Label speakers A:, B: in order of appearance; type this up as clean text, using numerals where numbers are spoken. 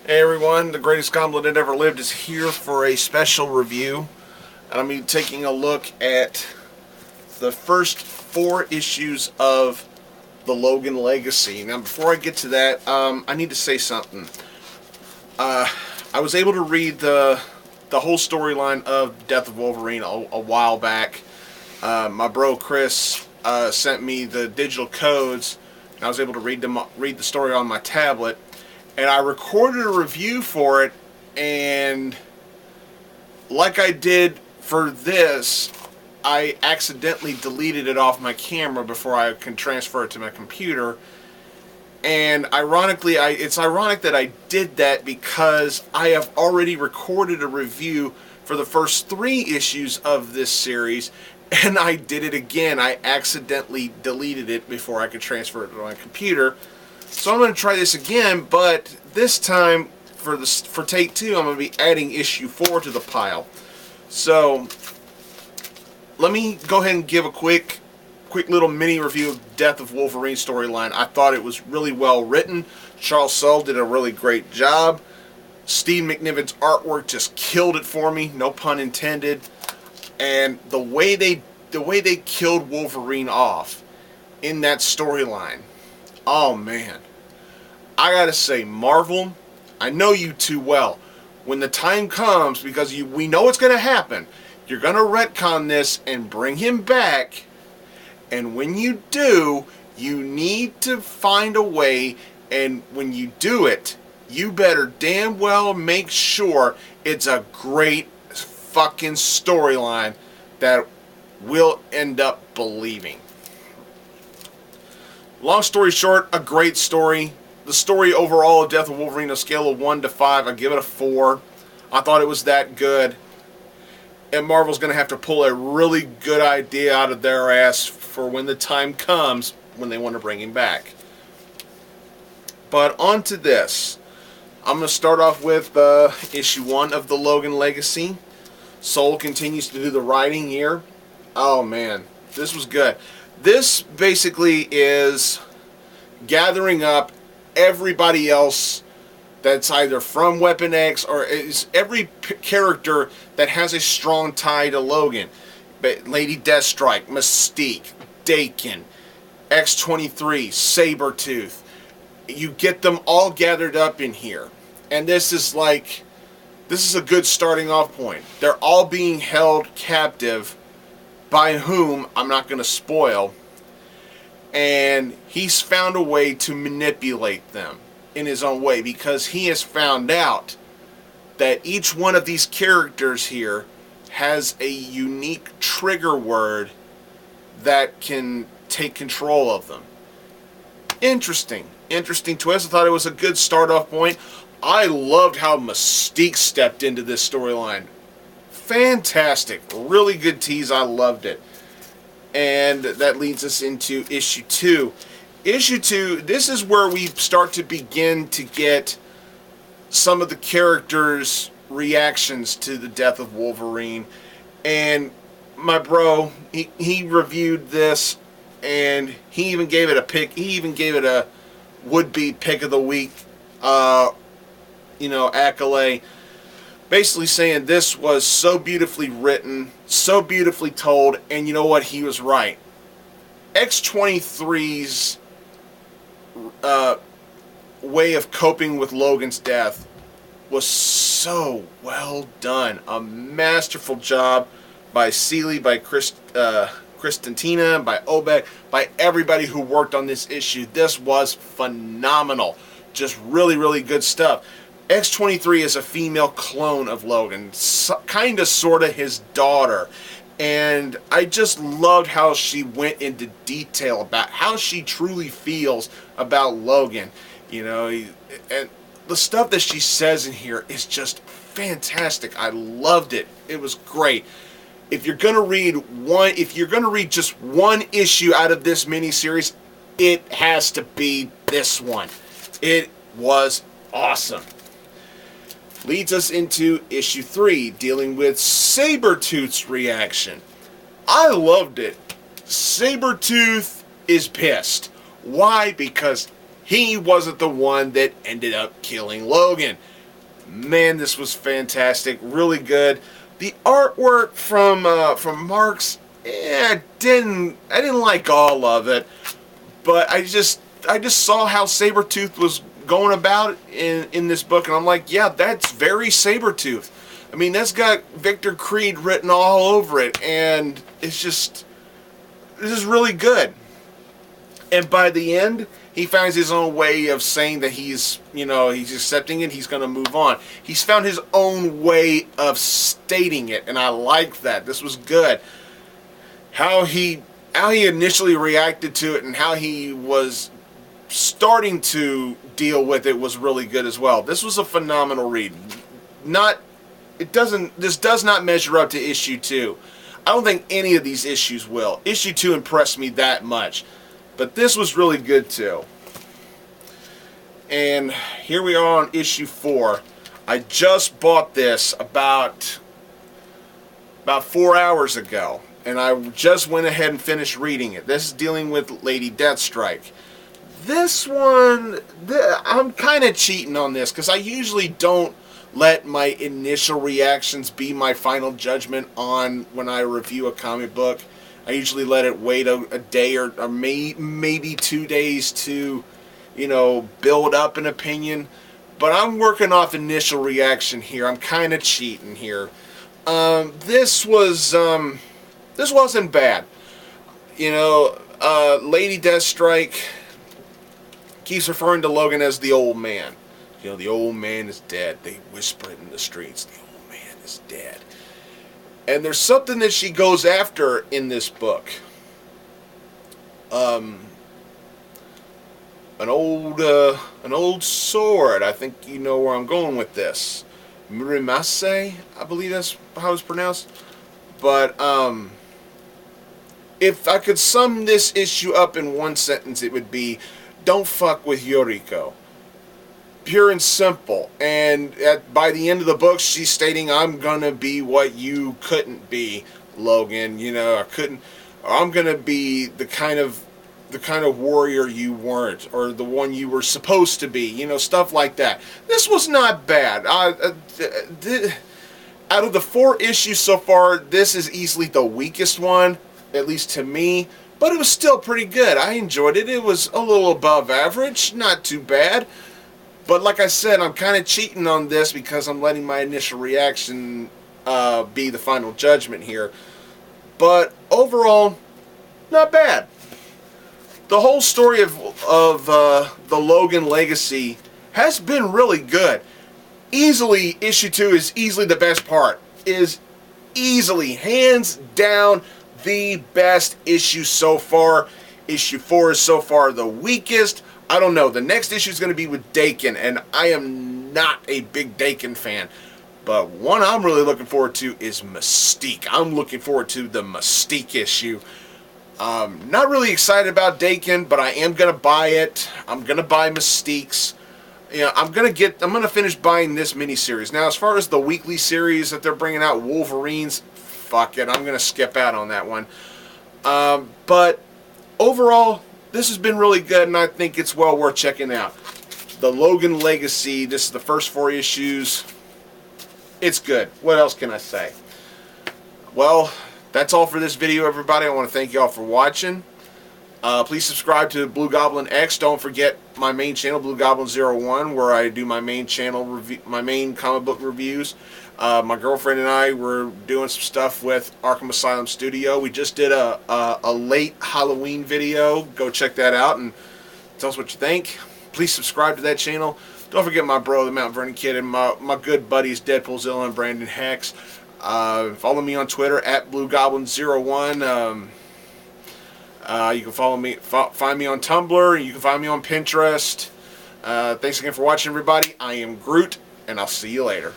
A: Hey everyone, the greatest goblet that ever lived is here for a special review. And I'm going to be taking a look at the first 4 issues of the Logan Legacy. Now before I get to that, I need to say something. I was able to read the whole storyline of Death of Wolverine a while back. My bro Chris sent me the digital codes, and I was able to read the story on my tablet. And I recorded a review for it, and like I did for this, I accidentally deleted it off my camera before I can transfer it to my computer. And ironically, it's ironic that I did that because I have already recorded a review for the first 3 issues of this series, and I did it again. I accidentally deleted it before I could transfer it to my computer. So I'm going to try this again, but this time for take 2, I'm going to be adding issue 4 to the pile. So let me go ahead and give a quick little mini review of Death of Wolverine storyline. I thought it was really well written. Charles Soule did a really great job. Steve McNiven's artwork just killed it for me, no pun intended. And the way they killed Wolverine off in that storyline. Oh man, I gotta say, Marvel, I know you too well. When the time comes, because we know it's gonna happen, you're gonna retcon this and bring him back. And when you do, you need to find a way, and when you do it, you better damn well make sure it's a great fucking storyline that we'll end up believing. Long story short, a great story. The story overall of Death of Wolverine, on a scale of 1 to 5, I give it a 4. I thought it was that good. And Marvel's going to have to pull a really good idea out of their ass for when the time comes when they want to bring him back. But on to this. I'm going to start off with issue 1 of the Logan Legacy. Soule continues to do the writing here. Oh man, this was good. This basically is gathering up everybody else that's either from Weapon X or is every character that has a strong tie to Logan. Lady Deathstrike, Mystique, Daken, X-23, Sabretooth. You get them all gathered up in here. And this is a good starting off point. They're all being held captive by whom I'm not going to spoil, and he's found a way to manipulate them in his own way, because he has found out that each one of these characters here has a unique trigger word that can take control of them. Interesting twist. I thought it was a good start off point. I loved how Mystique stepped into this storyline. Fantastic. Really good tease. I loved it. And that leads us into issue 2. Issue 2, this is where we start to begin to get some of the characters' reactions to the Death of Wolverine. And my bro, he reviewed this, and he even gave it a pick. He even gave it a would-be pick of the week, accolade. Basically saying this was so beautifully written, so beautifully told, and you know what? He was right. X-23's way of coping with Logan's death was so well done. A masterful job by Seeley, by Kristantina, by Obek, by everybody who worked on this issue. This was phenomenal. Just really, really good stuff. X-23 is a female clone of Logan, kind of, sort of his daughter. And I just loved how she went into detail about how she truly feels about Logan. And the stuff that she says in here is just fantastic. I loved it. It was great. If you're gonna read just one issue out of this miniseries, it has to be this one. It was awesome. Leads us into issue 3, dealing with Sabretooth's reaction. I loved it. Sabretooth is pissed. Why? Because he wasn't the one that ended up killing Logan. Man, this was fantastic, really good. The artwork from Marks, I didn't like all of it, but I just saw how Sabretooth was going about in this book, and I'm like, yeah, that's very Sabretooth. I mean, that's got Victor Creed written all over it, and it's just, this is really good. And by the end, he finds his own way of saying that he's, you know, he's accepting it, he's going to move on. He's found his own way of stating it, and I like that. This was good. How he initially reacted to it and how he was starting to deal with it was really good as well. This was a phenomenal read. This does not measure up to issue 2. I don't think any of these issues will. Issue 2 impressed me that much. But this was really good too. And here we are on issue 4. I just bought this about 4 hours ago. And I just went ahead and finished reading it. This is dealing with Lady Deathstrike. This one, I'm kind of cheating on this because I usually don't let my initial reactions be my final judgment on when I review a comic book. I usually let it wait a day or maybe 2 days to, you know, build up an opinion. But I'm working off initial reaction here. I'm kind of cheating here. This wasn't bad. You know, Lady Deathstrike keeps referring to Logan as the old man. You know, the old man is dead. They whisper it in the streets. The old man is dead. And there's something that she goes after in this book. An old sword. I think you know where I'm going with this. Murimase, I believe that's how it's pronounced. But if I could sum this issue up in one sentence, it would be, don't fuck with Yoriko. Pure and simple. And by the end of the book, she's stating, I'm gonna be what you couldn't be, Logan. You know, I'm gonna be the kind of warrior you weren't, or the one you were supposed to be. You know, stuff like that. This was not bad. Out of the 4 issues so far, this is easily the weakest one, at least to me. But it was still pretty good. I enjoyed it. It was a little above average, not too bad. But like I said, I'm kind of cheating on this because I'm letting my initial reaction be the final judgment here. But overall, not bad. The whole story of the Logan Legacy has been really good. Easily, issue 2 is easily the best part. Is easily, hands down, the best issue so far. Issue 4 is so far the weakest. I don't know. The next issue is going to be with Daken, and I am not a big Daken fan. But one I'm really looking forward to is Mystique. I'm looking forward to the Mystique issue. Not really excited about Daken, but I am going to buy it. I'm going to buy Mystique's. You know, I'm going to finish buying this miniseries. Now, as far as the weekly series that they're bringing out, Wolverines, fuck it. I'm going to skip out on that one. But overall, this has been really good, and I think it's well worth checking out. The Logan Legacy, this is the first 4 issues. It's good. What else can I say? Well, that's all for this video, everybody. I want to thank you all for watching. Please subscribe to blugoblinX. Don't forget my main channel, BlueGoblin01, where I do my main comic book reviews. My girlfriend and I were doing some stuff with Arkham Asylum Studio. We just did a late Halloween video. Go check that out and tell us what you think. Please subscribe to that channel. Don't forget my bro, the Mount Vernon Kid, and my good buddies, Deadpoolzilla and Brandon Hex. Follow me on Twitter at BlueGoblin01. You can find me on Tumblr. You can find me on Pinterest. Thanks again for watching, everybody. I am Groot, and I'll see you later.